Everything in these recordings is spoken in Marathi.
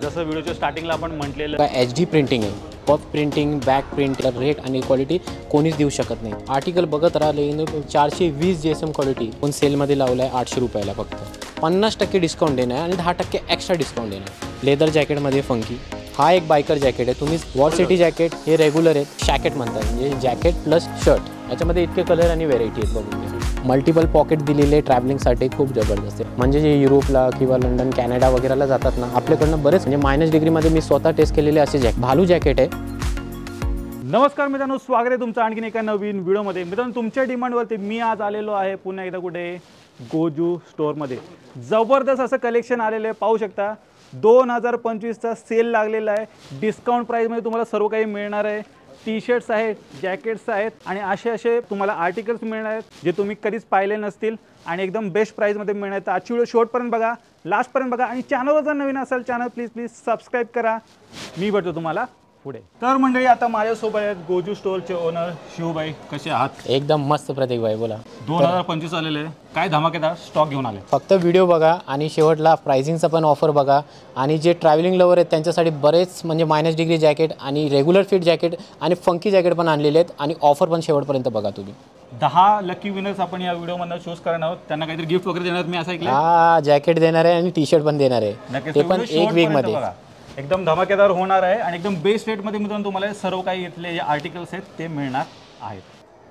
जसं व्हिडिओच्या स्टार्टिंगला आपण म्हटलेलं HD प्रिंटिंग आहे, puff printing, back print, rate आणि क्वालिटी कोणीच देऊ शकत नाही. आर्टिकल बघत राहिले 420 GSM क्वालिटी पण सेलमध्ये लावलं आहे 800 रुपयाला. फक्त 50% डिस्काउंट देणार आणि 10% एक्स्ट्रा डिस्काउंट देणार. लेदर जॅकेटमध्ये फंकी. हा एक बायकर जॅकेट आहे. तुम्ही वॉरसिटी जॅकेट हे रेग्युलर आहेत, शॅकेट म्हणतात, म्हणजे जॅकेट प्लस शर्ट. याच्यामध्ये इतके कलर आणि व्हेरायटी आहेत, बघून घ्या. मल्टिपल पॉकेट दिलेले ट्रॅव्हलिंगसाठी खूप जबरदस्त आहे. म्हणजे जे युरोपला किंवा लंडन, कॅनडा वगैरेला जातात ना, आपल्याकडनं बरेच म्हणजे -डिग्रीमध्ये मी स्वतः टेस्ट केलेले असे भालू जॅकेट आहे. नमस्कार मित्रांनो, स्वागत आहे तुमचं आणखीन एका नवीन व्हिडिओमध्ये. मित्रांनो, तुमच्या डिमांडवरती मी आज आलेलो आहे पुन्हा एकदा कुठे, गोजू स्टोअरमध्ये. जबरदस्त असं कलेक्शन आलेलं आहे, पाहू शकता. 2025चा सेल लागलेला आहे. डिस्काउंट प्राईसमध्ये तुम्हाला सर्व काही मिळणार आहे. टी शर्ट्स आहेत, जॅकेट्स आहेत आणि असे तुम्हाला आर्टिकल्स मिळणार आहेत जे तुम्ही कधीच पाहिले नसतील आणि एकदम बेस्ट प्राईजमध्ये मिळणार आहेत. आजची व्हिडिओ शेवटपर्यंत बघा, लास्टपर्यंत बघा आणि चॅनलवर जर नवीन असेल चॅनल प्लीज सबस्क्राईब करा. मी भेटतो तुम्हाला पुढे. तर मंडळी, आता माझ्यासोबत आहेत गोजू स्टोअरचे ओनर शिवभाई. कसे आहात? एकदम मस्त प्रतीक भाई, बोला. 2025 आलेले आहे, काय धमाकेदार स्टॉक घेऊन आले. फक्त व्हिडिओ बघा आणि शेवटला प्राइसिंगचा पण ऑफर बघा. आणि जे ट्रॅव्हलिंग लवर आहेत त्यांच्यासाठी बरेच म्हणजे -डिग्री जॅकेट आणि रेग्युलर फिट जॅकेट आणि फंकी जॅकेट पण आणलेले आहेत. आणि ऑफर पण शेवटपर्यंत बघा तुम्ही. 10 लकी विनर्स आपण या व्हिडिओमध्ये चूज करणार आहोत. त्यांना काहीतरी गिफ्ट वगैरे देणार, मी असं ऐकलं. हा, जॅकेट देणार आहे आणि टी शर्ट पण देणार आहे, ते पण एक वीकमध्ये. एकदम धमाकेदार होणार आहे आणि एकदम बेस्ट रेटमध्ये मित्रांनो तुम्हाला सर्व काही इथले जे आर्टिकल्स आहेत ते मिळणार आहेत.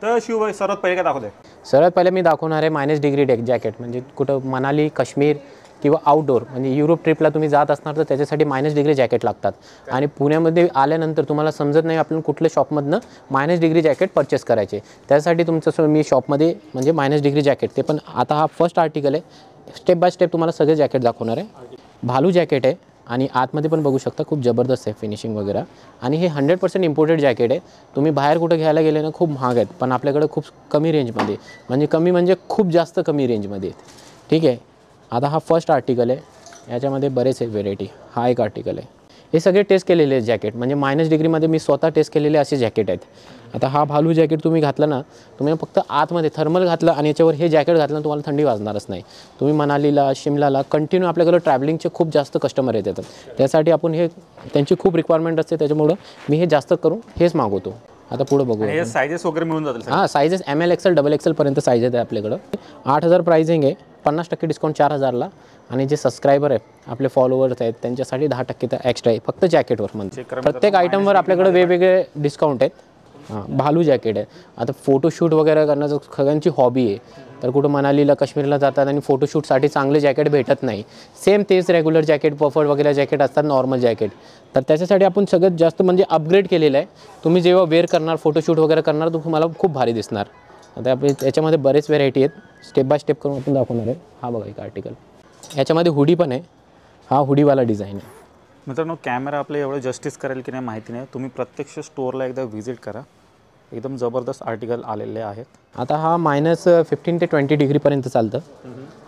तर शिवभाई, सर्वात पहिले काय दाखवते? सर्वात पहिले मी दाखवणार आहे -डिग्री जॅकेट. म्हणजे कुठं मनाली, काश्मीर किंवा आउटडोर म्हणजे युरोप ट्रिपला तुम्ही जात असणार तर त्याच्यासाठी -डिग्री जॅकेट लागतात. आणि पुण्यामध्ये आल्यानंतर तुम्हाला समजत नाही आपण कुठल्या शॉपमधनं -डिग्री जॅकेट परचेस करायचे. त्यासाठी तुमचं मी शॉपमध्ये म्हणजे -डिग्री जॅकेट, ते पण आता हा फर्स्ट आर्टिकल आहे. स्टेप बाय स्टेप तुम्हाला सगळे जॅकेट दाखवणार आहे. भालू जॅकेट आहे आणि आतमध्ये पण बघू शकता, खूप जबरदस्त आहे फिनिशिंग वगैरे. आणि हे 100% इम्पोर्टेड जॅकेट आहे. तुम्ही बाहेर कुठं घ्यायला गेले ना खूप महाग आहेत, पण आपल्याकडे खूप कमी रेंजमध्ये, म्हणजे खूप जास्त कमी रेंजमध्ये आहेत. ठीक आहे. आता हा फर्स्ट आर्टिकल आहे. याच्यामध्ये बरेच आहे व्हेरायटी. हा एक आर्टिकल आहे. हे सगळे टेस्ट केलेले आहेत जॅकेट, म्हणजे -डिग्रीमध्ये मी स्वतः टेस्ट केलेले असे जॅकेट आहेत. आता हा भालू जॅकेट तुम्ही घातलं ना, तुम्ही फक्त आतमध्ये थर्मल घातलं आणि याच्यावर हे जॅकेट घातलं, तुम्हाला थंडी वाजणारच नाही. तुम्ही मनालीला, शिमलाला कंटिन्यू आपल्याकडे ट्रॅव्हलिंगचे खूप जास्त कस्टमर येतात. त्यासाठी आपण हे त्यांची खूप रिक्वायरमेंट असते, त्याच्यामुळं मी हे जास्त करून हेच मागवतो. आता पुढे बघू. हे सायझेस वगैरे मिळून जातील. हां, सायझेस ML, XL, XXL पर्यंत सायझेस आहे आपल्याकडं. 8000 प्राइसिंग आहे, 50% डिस्काउंट 4000ला. आणि जे सबस्क्रायबर आहेत, आपले फॉलोअर्स आहेत, त्यांच्यासाठी 10% तर एक्स्ट्रा आहे फक्त जॅकेटवर. म्हणजे प्रत्येक आयटमवर आपल्याकडे वेगवेगळे डिस्काउंट आहेत. हां, भालू जॅकेट आहे. आता फोटोशूट वगैरे करण्याचं सगळ्यांची हॉबी आहे. तर कुठं मनालीला, काश्मीरला जातात आणि फोटोशूटसाठी चांगले जॅकेट भेटत नाही. सेम तेच रेग्युलर जॅकेट, पफर वगैरे जॅकेट असतात, नॉर्मल जॅकेट. तर त्याच्यासाठी आपण सगळ्यात जास्त म्हणजे अपग्रेड केलेलं आहे. तुम्ही जेव्हा वेअर करणार, फोटोशूट वगैरे करणार, तर तुम्हाला खूप भारी दिसणार. आता आपण याच्यामध्ये बरेच व्हेरायटी आहेत, स्टेप बाय स्टेप करून आपण दाखवणार आहे. हा बघा एक आर्टिकल. याच्यामध्ये हुडी पण आहे. हा हुडीवाला डिझाईन आहे. मित्रांनो, कॅमेरा आपलं एवढं जस्टिस करेल की नाही माहिती नाही. तुम्ही प्रत्यक्ष स्टोअरला एकदा व्हिजिट करा. एकदम जबरदस्त आर्टिकल आलेले आहेत. आता हा -15 ते 20 डिग्रीपर्यंत चालतं.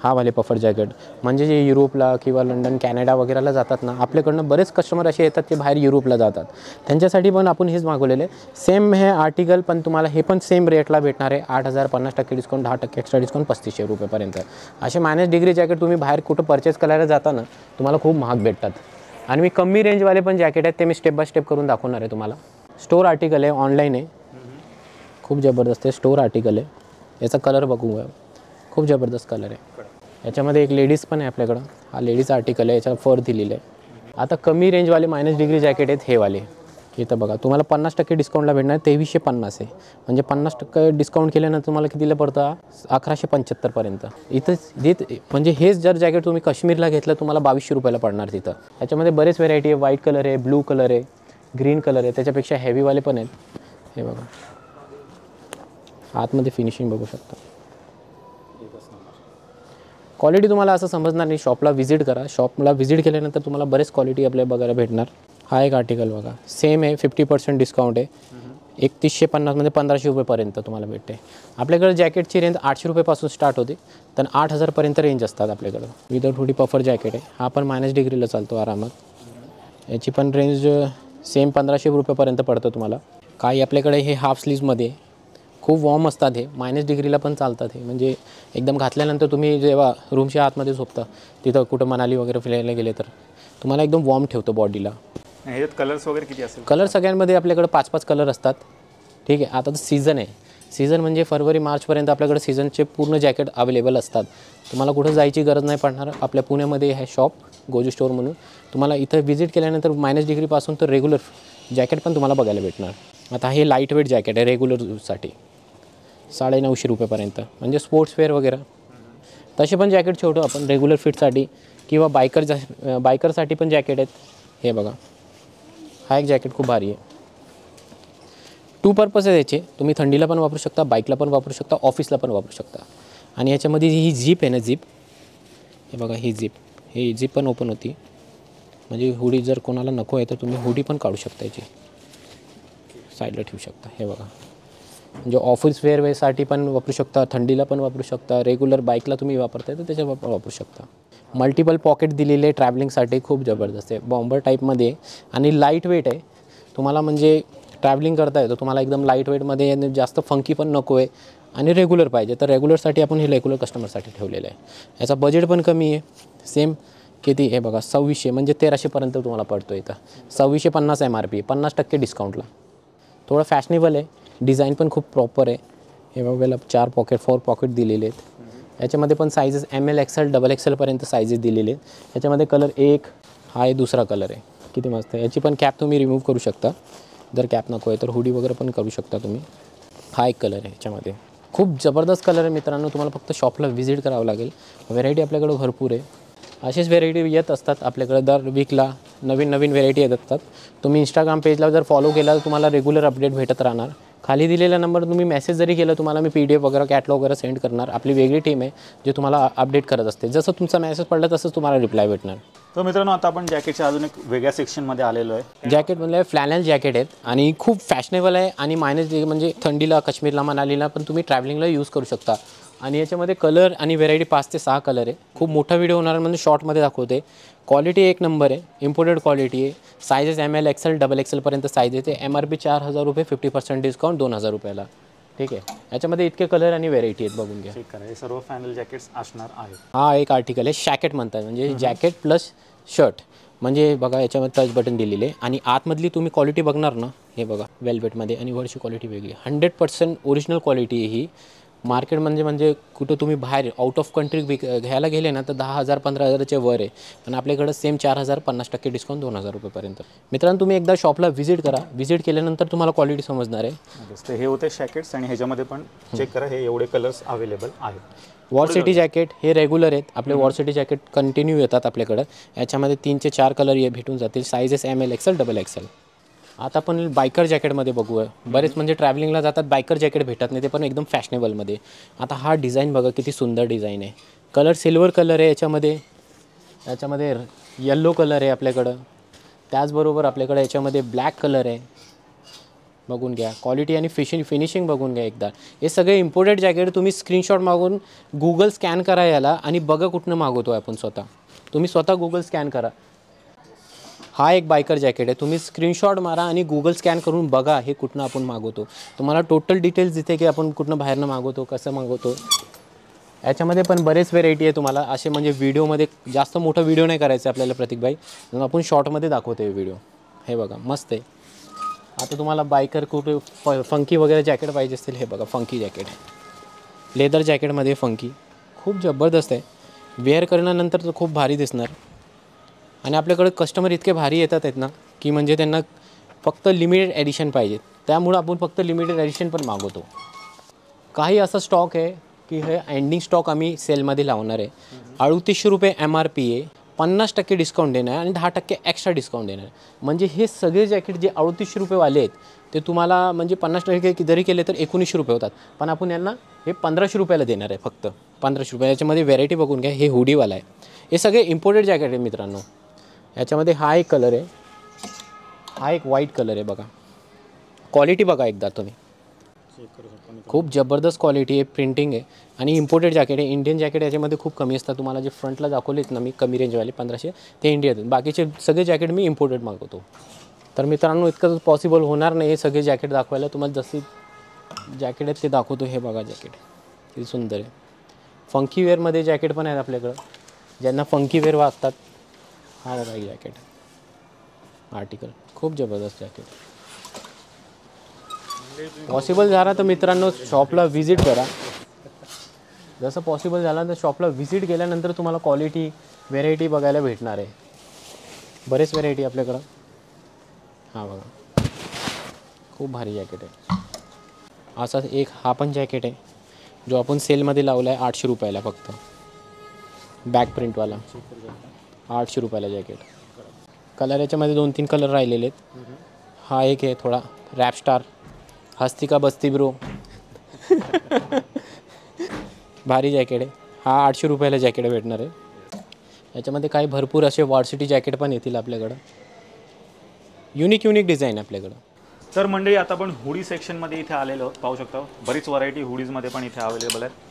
हा वाले पफर जॅकेट, म्हणजे जे युरोपला किंवा लंडन, कॅनडा वगैरेला जातात ना, आपल्याकडनं बरेच कस्टमर असे येतात की बाहेर युरोपला जातात, त्यांच्यासाठी पण आपण हेच मागवलेले. सेम हे आर्टिकल पण तुम्हाला हे पण सेम रेटला भेटणार आहे. 8000, 50% डिस्काउंट, 10% एक्स्ट्रा डिस्काउंट, 3500 रुपयेपर्यंत. असे -डिग्री जॅकेट तुम्ही बाहेर कुठं परचेस करायला जाता ना, तुम्हाला खूप महाग भेटतात. आणि मी कमी रेंजवाले पण जॅकेट आहेत, ते मी स्टेप बाय स्टेप करून दाखवणार आहे तुम्हाला. स्टोअर आर्टिकल आहे, ऑनलाईन आहे, खूप जबरदस्त आहे. स्टोअर आर्टिकल आहे. याचा कलर बघू, खूप जबरदस्त कलर आहे. याच्यामध्ये एक लेडीज पण आहे आपल्याकडं. हा लेडीज आर्टिकल आहे, याच्याला फर दिलेलं आहे. आता कमी रेंजवाले -डिग्री जॅकेट आहेत हे वाले. इथं बघा, तुम्हाला 50% डिस्काउंटला भेटणार. 2350 आहे, म्हणजे 50% डिस्काउंट केल्यानंतर तुम्हाला कितीला पडतं? 1175 पर्यंत. इथं म्हणजे हेच जर जॅकेट तुम्ही काश्मीरला घेतलं, तुम्हाला 2200 रुपयाला पडणार तिथं. याच्यामध्ये बरेच व्हेरायटी आहे. व्हाईट कलर आहे, ब्लू कलर आहे, ग्रीन कलर आहे, त्याच्यापेक्षा हेवीवाले पण आहेत. हे बघा, आतमध्ये फिनिशिंग बघू शकता. क्वालिटी तुम्हाला असं समजणार नाही. शॉपला व्हिजिट करा. शॉपला व्हिजिट केल्यानंतर तुम्हाला बरेच क्वालिटी आपल्याला बघायला भेटणार. हा एक आर्टिकल बघा, सेम आहे, 50% डिस्काउंट आहे. 3150 म्हणजे 1500 रुपयेपर्यंत तुम्हाला भेटते. आपल्याकडे जॅकेटची रेंज 800 रुपयेपासून स्टार्ट होते, तर 8000पर्यंत रेंज असतात आपल्याकडं. विदाउट हुडी पफर जॅकेट आहे. हा पण -डिग्रीला चालतो आरामात. याची पण रेंज सेम 1500 रुपयेपर्यंत पडतं तुम्हाला. काही आपल्याकडे हे हाफ स्लीव्जमध्ये खूप वॉर्म असतात. हे -डिग्रीला पण चालतात. हे म्हणजे एकदम घातल्यानंतर तुम्ही जेव्हा रूमच्या आतमध्ये झोपता, तिथं कुठं मनाली वगैरे फिरायला गेले तर तुम्हाला एकदम वॉर्म ठेवतो बॉडीला. ह्याच्यात कलर्स वगैरे किती असेल? कलर सगळ्यांमध्ये आपल्याकडे 5-5 कलर असतात. ठीक आहे. आता तर सीझन आहे. सीझन म्हणजे फरवरी मार्चपर्यंत आपल्याकडे सीझनचे पूर्ण जॅकेट अवेलेबल असतात. तुम्हाला कुठं जायची गरज नाही पडणार. आपल्या पुण्यामध्ये हे शॉप गोजू स्टोअर म्हणून. तुम्हाला इथं व्हिजिट केल्यानंतर -डिग्रीपासून तर रेग्युलर जॅकेट पण तुम्हाला बघायला भेटणार. आता हे लाईट वेट जॅकेट आहे रेग्युलर यूजसाठी, 950 रुपयेपर्यंत. म्हणजे स्पोर्ट्सवेअर वगैरे तसे पण जॅकेट ठेवतो आपण रेग्युलर फिटसाठी किंवा बायकरसाठी पण जॅकेट आहेत. हे बघा, हा एक जॅकेट खूप भारी आहे. 2 पर्पज आहे याचे. तुम्ही थंडीला पण वापरू शकता, बाईकला पण वापरू शकता, ऑफिसला पण वापरू शकता. आणि याच्यामध्ये ही झीप आहे ना, झीप, हे बघा, ही झीप पण ओपन होती. म्हणजे हुडी जर कोणाला नको आहे तर तुम्ही हुडी पण काढू शकता, याची साईडला ठेवू शकता. हे बघा, म्हणजे ऑफिस वेअरसाठी पण वापरू शकता, थंडीला पण वापरू शकता, रेग्युलर बाईकला तुम्ही वापरताय तर त्याच्यावर पण वापरू शकता. मल्टिपल पॉकेट दिलेले ट्रॅव्हलिंगसाठी खूप जबरदस्त आहे. बॉम्बर टाईपमध्ये आणि लाईट वेट आहे. तुम्हाला म्हणजे ट्रॅव्हलिंग करता येतो. तुम्हाला एकदम लाईट वेटमध्ये आणि जास्त फंकी पण नको आहे आणि रेग्युलर पाहिजे तर रेग्युलरसाठी आपण हे रेग्युलर कस्टमरसाठी ठेवलेलं आहे. याचा बजेट पण कमी आहे. सेम किती, हे बघा, 2600 म्हणजे 1300पर्यंत तुम्हाला पडतो. इथं 2650 MRP, 50% डिस्काउंटला. थोडं फॅशनेबल आहे. डिझाईन पण खूप प्रॉपर आहे. हे बघायला 4 पॉकेट दिलेले आहेत. याच्यामध्ये पण साईजेस ML, XL, XXLपर्यंत साईजेस दिलेले आहेत. याच्यामध्ये कलर एक, हा आहे दुसरा कलर आहे. किती मस्त आहे. याची पण कॅप तुम्ही रिमूव्ह करू शकता. जर कॅप नको आहे तर हुडी वगैरे पण करू शकता तुम्ही. हा एक कलर आहे. याच्यामध्ये खूप जबरदस्त कलर आहे मित्रांनो. तुम्हाला फक्त शॉपला व्हिजिट करावं लागेल. व्हेरायटी आपल्याकडे भरपूर आहे. असेच व्हेरायटी येत असतात आपल्याकडे. दर वीकला नवीन व्हेरायटी येत असतात. तुम्ही इंस्टाग्राम पेजला जर फॉलो केला तर तुम्हाला रेग्युलर अपडेट भेटत राहणार. खाली दिलेला नंबर तुम्ही मेसेज जरी केला तुम्हाला मी PDF वगैरे कॅटलॉग वगैरे सेंड करणार. आपली वेगळी टीम आहे जे तुम्हाला अपडेट करत असते. जसं तुमचा मेसेज पडला तसंच तुम्हाला रिप्लाय भेटणार. तर मित्रांनो, आता आपण जॅकेटच्या अजून एक वेगळ्या सेक्शनमध्ये आलेलो आहे. जॅकेटमधले फ्लॅनल जॅकेट आहेत आणि खूप फॅशनेबल आहे आणि म्हणजे थंडीला, काश्मीरला, मनालीला पण तुम्ही ट्रॅव्हलिंगला यूज करू शकता. आणि याच्यामध्ये कलर आणि व्हेरायटी 5 ते 6 कलर आहे. खूप मोठा व्हिडिओ होणार म्हणजे शॉर्टमध्ये दाखवते. क्वालिटी एक नंबर आहे. इम्पोर्टेड क्वालिटी आहे. सायझेस ML, XL, XXLपर्यंत साईज येते. MRP 4000 रुपये, 50% डिस्काउंट 2000 रुपयाला. ठीक आहे. याच्यामध्ये इतके कलर आणि व्हेरायटी आहेत, बघून घ्या. चेक करा, हे सर्व फॅनल जॅकेट्स असणार आहेत. हा एक आर्टिकल आहे, शॅकेट म्हणतात. म्हणजे जॅकेट प्लस शर्ट. म्हणजे बघा, याच्यामध्ये टच बटन दिलेले आणि आतमधली तुम्ही क्वालिटी बघणार ना, हे बघा, वेल्वेटमध्ये आणि वरची क्वालिटी वेगळी. 100% ओरिजिनल क्वालिटी आहे ही. मार्केट म्हणजे कुठं तुम्ही बाहेर आउट ऑफ कंट्री घ्यायला गेले ना तर 10,000 15,000च्या वर आहे. पण आपल्याकडं सेम 4000, 50% डिस्काउंट 2000 रुपयेपर्यंत. मित्रांनो, तुम्ही एकदा शॉपला व्हिजिट करा. व्हिजिट केल्यानंतर तुम्हाला क्वालिटी समजणार आहे. तर हे होते शॅकेट्स आणि ह्याच्यामध्ये पण चेक करा, हे एवढे कलर्स अवेलेबल आहेत. वॉर सिटी जॅकेट हे रेग्युलर आहेत. आपले वॉर सिटी जॅकेट कंटिन्यू येतात आपल्याकडं. याच्यामध्ये 3 ते 4 कलर भेटून जातील. Sizes ML, XL, XXL. आता आपण बायकर जॅकेटमध्ये बघूया. बरेच म्हणजे ट्रॅव्हलिंगला जातात, बायकर जॅकेट भेटत नाही, ते पण एकदम फॅशनेबलमध्ये. आता हा डिझाईन बघा, किती सुंदर डिझाईन आहे. कलर सिल्वर कलर आहे. याच्यामध्ये येल्लो कलर आहे आपल्याकडं. त्याचबरोबर आपल्याकडं याच्यामध्ये ब्लॅक कलर आहे. बघून घ्या क्वालिटी आणि फिनिशिंग बघून घ्या एकदा. हे सगळे इम्पोर्टेड जॅकेट तुम्ही स्क्रीनशॉट मागून गूगल स्कॅन करा याला आणि बघा कुठनं मागवतो आहे आपण स्वतः. तुम्ही स्वतः गूगल स्कॅन करा. हा एक बायकर जॅकेट आहे. तुम्ही स्क्रीनशॉट मारा आणि गूगल स्कॅन करून बघा हे कुठनं आपण मागवतो. तुम्हाला टोटल डिटेल्स दिसते की आपण कुठनं बाहेरनं मागवतो, कसं मागवतो. याच्यामध्ये पण बरेच व्हेरायटी आहे. तुम्हाला असे म्हणजे व्हिडिओमध्ये जास्त मोठा व्हिडिओ नाही करायचा आपल्याला प्रतीकभाई, आपण शॉर्टमध्ये दाखवतो हे व्हिडिओ. हे बघा, मस्त आहे. आता तुम्हाला बायकर कुठे फंकी वगैरे जॅकेट पाहिजे असतील, हे बघा, फंकी जॅकेट, लेदर जॅकेटमध्ये फंकी खूप जबरदस्त आहे. वेअर करण्यानंतर तर खूप भारी दिसणार. आणि आपल्याकडे कस्टमर इतके भारी येतात ना की म्हणजे त्यांना फक्त लिमिटेड एडिशन पाहिजे. त्यामुळं आपण फक्त लिमिटेड एडिशन पण मागवतो. काही असा स्टॉक आहे की हे एंडिंग स्टॉक आम्ही सेलमध्ये लावणार आहे. 3800 रुपये MRP आहे. 50% डिस्काउंट देणार आणि 10% एक्स्ट्रा डिस्काउंट देणार. म्हणजे हे सगळे जॅकेट जे 3800 रुपयेवाले आहेत ते तुम्हाला म्हणजे 50% जरी केले तर 1900 रुपये होतात. पण आपण यांना हे 1500 रुपयाला देणार आहे, फक्त 1500 रुपये. याच्यामध्ये व्हेरायटी बघून घ्या. हे हुडीवाला आहे. हे सगळे इम्पोर्टेड जॅकेट आहे मित्रांनो. याच्यामध्ये हा एक कलर आहे, हा एक व्हाईट कलर आहे. बघा क्वालिटी बघा एकदा तुम्ही, खूप जबरदस्त क्वालिटी आहे. प्रिंटिंग आहे आणि इम्पोर्टेड जॅकेट आहे. इंडियन जॅकेट याच्यामध्ये खूप कमी असतात. तुम्हाला जे फ्रंटला दाखवलेत ना मी कमी रेंजवाले 1500 ते इंडियन आहेत. बाकीचे सगळे जॅकेट मी इम्पोर्टेड मागवतो. तर मित्रांनो, इतकं पॉसिबल होणार नाही हे सगळे जॅकेट दाखवायला. तुम्हाला जशी जॅकेट आहेत ते दाखवतो. हे बघा जॅकेट किती सुंदर आहे. फंकी वेअरमध्ये जॅकेट पण आहेत आपल्याकडं, ज्यांना फंकी वेअर वागतात. हा बघा एक जॅकेट आर्टिकल, खूप जबरदस्त जॅकेट. पॉसिबल झाला तर मित्रांनो शॉपला व्हिजिट करा. जसं पॉसिबल झालं तर शॉपला व्हिजिट केल्यानंतर तुम्हाला क्वालिटी व्हेरायटी बघायला भेटणार आहे. बरेच व्हेरायटी आपल्याकडं. हा बघा खूप भारी जॅकेट आहे. असा एक हा पण जॅकेट आहे जो आपण सेलमध्ये लावला आहे 800 रुपयाला फक्त. बॅक प्रिंटवाला 800 रुपयाला जॅकेट. कलर याच्यामध्ये 2-3 कलर राहिलेले आहेत. हा एक आहे थोडा रॅप स्टार, हस्ती का बस्ती ब्रो. भारी जॅकेट आहे. हा 800 रुपयाला जॅकेट भेटणार आहे. याच्यामध्ये काही भरपूर असे वॉर्सिटी जॅकेट पण येतील आपल्याकडं. युनिक डिझाईन आपल्याकडं. तर मंडळी आता आपण हुडी सेक्शनमध्ये इथे आलेलो आहोत. पाहू शकता बरीच व्हरायटी हुडीजमध्ये पण इथे अवेलेबल आहेत.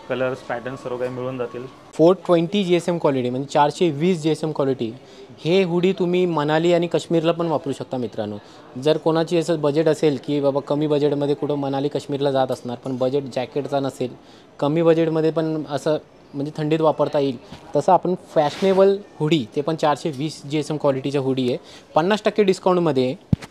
कलर्स पॅटर्न सर्व काही मिळून जातील. 420 GSM क्वालिटी म्हणजे 420 GSM क्वालिटी. हे हुडी तुम्ही मनाली आणि काश्मीरला पण वापरू शकता मित्रांनो. जर कोणाची असं बजेट असेल की बाबा कमी बजेटमध्ये कुठं मनाली काश्मीरला जात असणार पण बजेट जॅकेटचा नसेल, कमी बजेटमध्ये पण असं म्हणजे थंडीत वापरता येईल, तसं आपण फॅशनेबल हुडी ते पण 420 GSM क्वालिटीच्या हुडी आहे. 50% डिस्काउंटमध्ये आहे.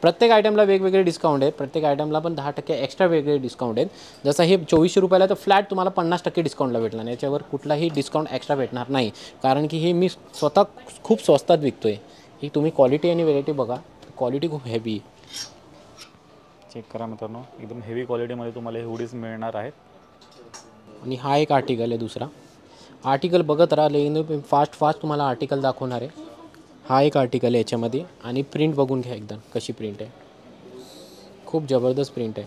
प्रत्येक आयटमला वेगवेगळे डिस्काउंट आहेत. प्रत्येक आयटमला पण 10% एक्स्ट्रा वेगळे डिस्काउंट आहेत. जसं हे 2400 रुपयाला तर फ्लॅट तुम्हाला 50% डिस्काउंटला भेटणार नाही. याच्यावर कुठलाही डिस्काउंट एक्स्ट्रा भेटणार नाही, कारण की हे मी स्वतः खूप स्वस्तात विकतो आहे. ही तुम्ही क्वालिटी आणि व्हेरायटी बघा, क्वालिटी खूप हेवी आहे. चेक करा मित्रांनो, एकदम हेवी क्वालिटीमध्ये तुम्हाला हे हुडीज मिळणार आहेत. आणि हा एक आर्टिकल आहे दुसरा. आर्टिकल बघत राहिले फास्ट तुम्हाला आर्टिकल दाखवणार आहे. हा एक आर्टिकल आहे याच्यामध्ये आणि प्रिंट बघून घ्या एकदम कशी प्रिंट आहे. खूप जबरदस्त प्रिंट आहे.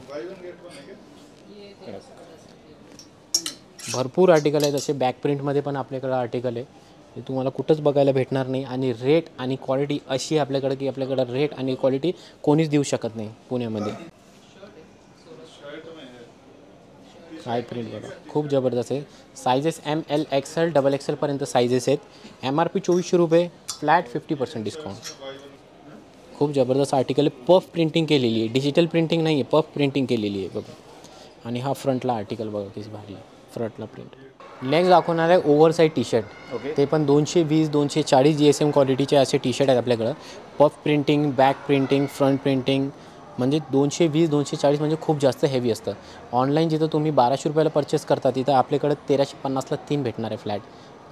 भरपूर आर्टिकल आहेत असे. बॅक प्रिंटमध्ये पण आपल्याकडं आर्टिकल आहे. हे तुम्हाला कुठंच बघायला भेटणार नाही. आणि रेट आणि क्वालिटी अशी आपल्याकडं की आपल्याकडं रेट आणि क्वालिटी कोणीच देऊ शकत नाही पुण्यामध्ये. काय प्रिंट बघा, खूप जबरदस्त आहे. सायझेस ML XL XXL पर्यंत सायझेस आहेत. MRP 2400 रुपये, फ्लॅट 50% डिस्काउंट. खूप जबरदस्त आर्टिकल आहे. पफ प्रिंटिंग केलेली आहे, डिजिटल प्रिंटिंग नाही आहे, पफ प्रिंटिंग केलेली आहे बघा. आणि हा फ्रंटला आर्टिकल बघा किती भारी आहे. फ्रंटला प्रिंट. नेक्स्ट दाखवणार आहे ओव्हरसाईज टी शर्ट. ते पण 220-240 GSM क्वालिटीचे असे टी शर्ट आहेत आपल्याकडं. Puff printing, back printing, front printing, म्हणजे 220-240 म्हणजे खूप जास्त हेवी असतं. ऑनलाईन जिथं तुम्ही 1200 रुपयाला परचेस करता तिथं आपल्याकडं 1350ला 3 भेटणार आहे फ्लॅट.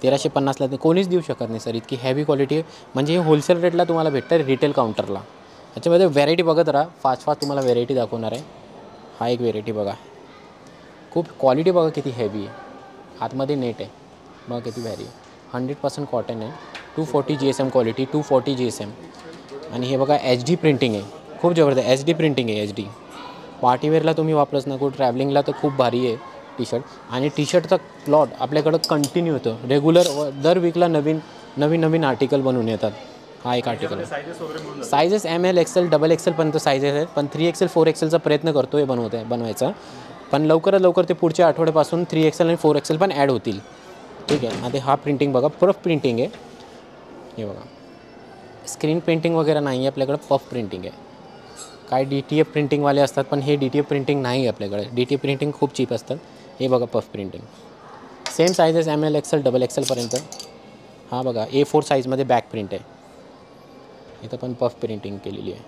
1350ला कोणीच देऊ शकत नाही सर, इतकी हेवी क्वालिटी आहे. म्हणजे हे होलसेल रेटला तुम्हाला भेटतं आहे रिटेल काउंटरला. याच्यामध्ये व्हेरायटी बघत राहा, फास्ट तुम्हाला व्हेरायटी दाखवणार आहे. हा एक व्हेरायटी बघा, खूप क्वालिटी बघा किती हेवी आहे. आतमध्ये नेट आहे बघा किती भारी आहे. 100% कॉटन आहे. 240 GSM क्वालिटी, 240 GSM. आणि हे बघा HD प्रिंटिंग आहे, खूप जबरदस्त HD प्रिंटिंग आहे. HD पार्टीवेअरला तुम्ही वापरत नको, ट्रॅव्हलिंगला तर खूप भारी आहे टी शर्ट. आणि टी शर्टचा प्लॉट आपल्याकडं कंटिन्यू होतं. रेग्युलर दर वीकला नवीन आर्टिकल बनवून येतात. हा एक आर्टिकल आहे. सायझेस ML XL XXL पर्यंत सायझेस आहेत, पण 3XL 4XLचा प्रयत्न करतो आहे बनवायचा. पण लवकरात लवकर ते पुढच्या आठवड्यापासून 3XL आणि 4XL पण ॲड होतील. ठीक आहे. आता हा प्रिंटिंग बघा, पफ प्रिंटिंग आहे. हे बघा, स्क्रीन प्रिंटिंग वगैरे नाही आहे आपल्याकडं, पफ प्रिंटिंग आहे. काय DTF प्रिंटिंगवाले असतात, पण हे DTF प्रिंटिंग नाही आहे आपल्याकडे. DTF प्रिंटिंग खूप चीप असतात. हे बघा puff printing. Same sizes ML XL XXL पर्यंत. हा बघा A4 साईजमध्ये बॅक प्रिंट आहे. इथं पण पफ प्रिंटिंग केलेली आहे.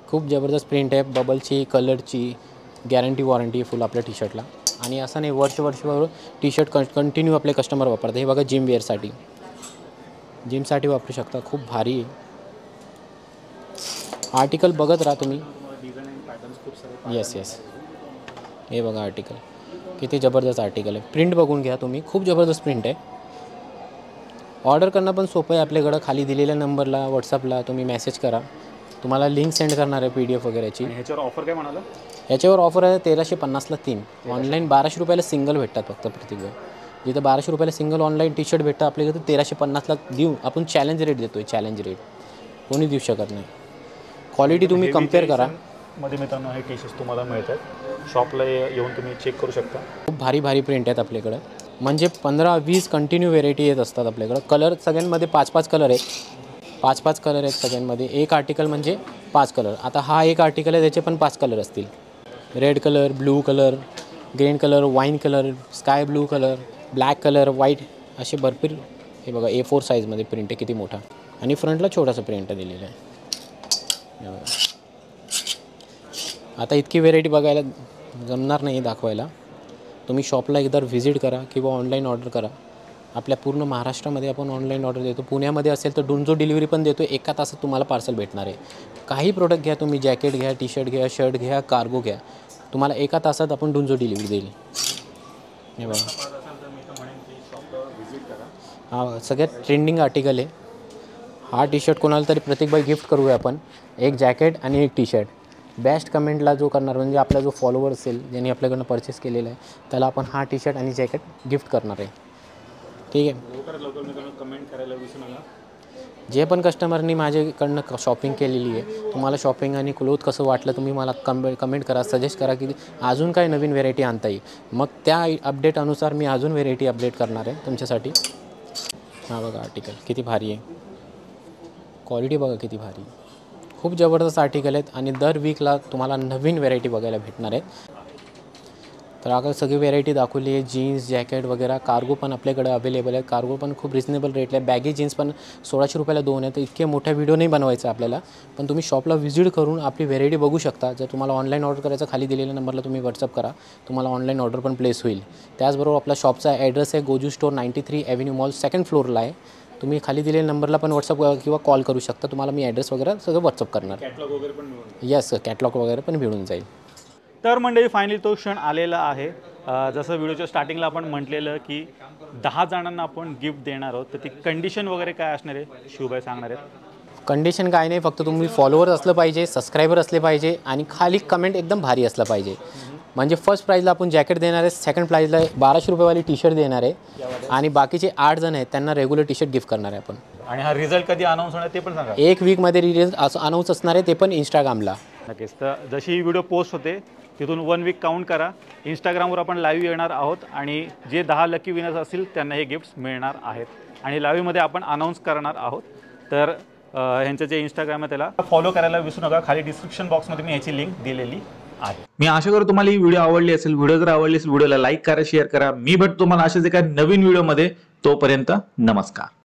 खूप जबरदस्त प्रिंट आहे. बबलची, कलरची गॅरंटी वॉरंटी फुल आपल्या टी शर्टला. आणि असं नाही वर्षभर टी शर्ट कंटिन्यू आपले कस्टमर वापरतात. हे बघा जिमसाठी वापरू शकता. खूप भारी आहे. आर्टिकल बघत राहा तुम्ही. येस हे बघा आर्टिकल किती जबरदस्त आर्टिकल आहे. प्रिंट बघून घ्या तुम्ही, खूप जबरदस्त प्रिंट आहे. ऑर्डर करणं पण सोपं आहे आपल्याकडं. खाली दिलेल्या नंबरला व्हॉट्सअपला तुम्ही मेसेज करा, तुम्हाला लिंक सेंड करणार आहे PDF वगैरेची. ह्याच्यावर ऑफर काय म्हणाला? याच्यावर ऑफर आहे 1350ला 3. ऑनलाईन 1200 रुपयाला सिंगल भेटतात फक्त प्रत्येक वेळ. जिथं 1200 रुपयाला सिंगल ऑनलाईन टी शर्ट भेटतं आपल्याकडे 1350ला देऊ आपण. चॅलेंज रेट देतो आहे, चॅलेंज रेट कोणी देऊ शकत नाही. क्वालिटी तुम्ही कम्पेअर करा. मध्ये मित्रांनो हे टी शर्ट्स तुम्हाला मिळतात. शॉपला येऊन तुम्ही चेक करू शकता. खूप भारी प्रिंट आहेत आपल्याकडं. म्हणजे 15-20 कंटिन्यू व्हेरायटी येत असतात आपल्याकडं. कलर सगळ्यांमध्ये 5-5 कलर आहेत. 5-5 कलर आहेत सगळ्यांमध्ये. एक आर्टिकल म्हणजे 5 कलर. आता हा एक आर्टिकल आहे, त्याचे पण 5 कलर असतील. Red colour, blue colour, green colour, wine colour, sky blue colour, black colour, white, असे भरपूर हे बघा A4 साईजमध्ये प्रिंट आहे, किती मोठा, आणि फ्रंटला छोटासा प्रिंट दिलेला आहे. हे बघा. आता इतकी व्हेरायटी बघायला जमणार नाही दाखवायला. तुम्ही शॉपला एकदा व्हिजिट करा किंवा ऑनलाईन ऑर्डर करा. आपल्या पूर्ण महाराष्ट्रामध्ये आपण ऑनलाईन ऑर्डर देतो. पुण्यामध्ये असेल तर डोंजो डिलिव्हरी पण देतो. एका तासात तुम्हाला पार्सल भेटणार आहे. काही प्रोडक्ट घ्या तुम्ही, जॅकेट घ्या, टी शर्ट घ्या, शर्ट घ्या, कार्गो घ्या, तुम्हाला एका तासात आपण डोंजो डिलिव्हरी देईल. हे बघा, हा सगळ्यात ट्रेंडिंग आर्टिकल आहे. हा टी शर्ट कोणाला तरी प्रत्येकबाई गिफ्ट करूया आपण. एक जॅकेट आणि एक टी शर्ट. बेस्ट कमेंटला जो करणार, म्हणजे आपला जो फॉलोवर असेल ज्यांनी आपल्याकडनं परचेस केलेला आहे, त्याला आपण हा टी शर्ट आणि जॅकेट गिफ्ट करणार आहे. ठीक आहे. लवकर कमेंट करायला विसरू नका. जे पण कस्टमरनी माझ्याकडनं शॉपिंग केलेली आहे, तुम्हाला शॉपिंग आणि क्लोथ कसं वाटलं तुम्ही मला कमेंट करा, सजेस्ट करा की अजून काय नवीन व्हेरायटी आणता येईल. मग त्या अपडेट अनुसार मी अजून व्हेरायटी अपडेट करणार आहे तुमच्यासाठी. हा बघा आर्टिकल किती भारी आहे, क्वालिटी बघा किती भारी, खूप जबरदस्त आर्टिकल आहेत आणि दर वीकला तुम्हाला नवीन व्हेरायटी बघायला भेटणार आहेत. तर आता सगळी व्हेरायटी दाखवली आहे. जीन्स, जॅकेट वगैरे, कार्गो पण आपल्याकडे अवेलेबल आहे. कार्गो पण खूप रिजनेबल रेटला आहे. बॅगी जीन्स पण 1600 रुपयाला 2 आहे. तर इतके मोठ्या व्हिडिओ नाही बनवायचा आपल्याला, पण तुम्ही शॉपला व्हिजिट करून आपली व्हेरायटी बघू शकता. जर तुम्हाला ऑनलाईन ऑर्डर करायचं, खाली दिलेल्या नंबरला तुम्ही व्हॉट्सअप करा, तुम्हाला ऑनलाईन ऑर्डर पण प्लेस होईल. त्याचबरोबर आपला शॉपचा ॲड्रेस आहे गोजू स्टोअर 93 ॲव्हेन्यू मॉल 2nd फ्लोअरला आहे. तुम्ही खाली दिलेल्या नंबरला पण व्हॉट्सअप किंवा कॉल करू शकता. तुम्हाला मी ॲड्रेस वगैरे सगळं व्हॉट्सअप करणार. कॅटलॉग वगैरे पण मिळून. यस, कॅटलॉग वगैरे पण मिळून जाईल. तर मंडळी, फायनली तो क्षण आलेला आहे. जसं व्हिडिओच्या स्टार्टिंगला आपण म्हटलेलं की 10 जणांना आपण गिफ्ट देणार आहोत. तर ती कंडिशन वगैरे काय असणार आहे शिवभाई सांगणार आहेत. कंडिशन काय नाही, फक्त तुम्ही फॉलोवर असलं पाहिजे, सबस्क्रायबर असले पाहिजे आणि खाली कमेंट एकदम भारी असलं पाहिजे. म्हणजे फर्स्ट प्राईजला आपण जॅकेट देणार आहे, सेकंड प्राईजला 1200 रुपयेवाली टी शर्ट देणार आहे आणि बाकीचे 8 जण आहेत त्यांना रेग्युलर टी शर्ट गिफ्ट करणार आहे आपण. आणि हा रिझल्ट कधी अनाऊन्स होणार ते पण सांगा. 1 वीकमध्ये रिलीज अनाऊन्स असणार आहे, ते पण इंस्टाग्रामला. नक्कीच. तर जशी ही व्हिडिओ पोस्ट होते तिथून 1 वीक काउंट करा. इंस्टाग्रामवर आपण लाईव्ह येणार आहोत आणि जे 10 लकी विनर्स असतील त्यांना हे गिफ्ट्स मिळणार आहेत आणि लाईव्हमध्ये आपण अनाऊन्स करणार आहोत. तर ह्यांचं जे इंस्टाग्राम आहे त्याला फॉलो करायला विसरू नका. खाली डिस्क्रिप्शन बॉक्समध्ये मी ह्याची लिंक दिलेली आहे. मी आशा करतो तुम्हाला ही व्हिडिओ आवडली असेल. व्हिडिओ जर आवडली असेल व्हिडिओला लाईक करा, शेअर करा. मी भेटतो तुम्हाला अशाच एका नवीन व्हिडिओमध्ये. तोपर्यंत नमस्कार.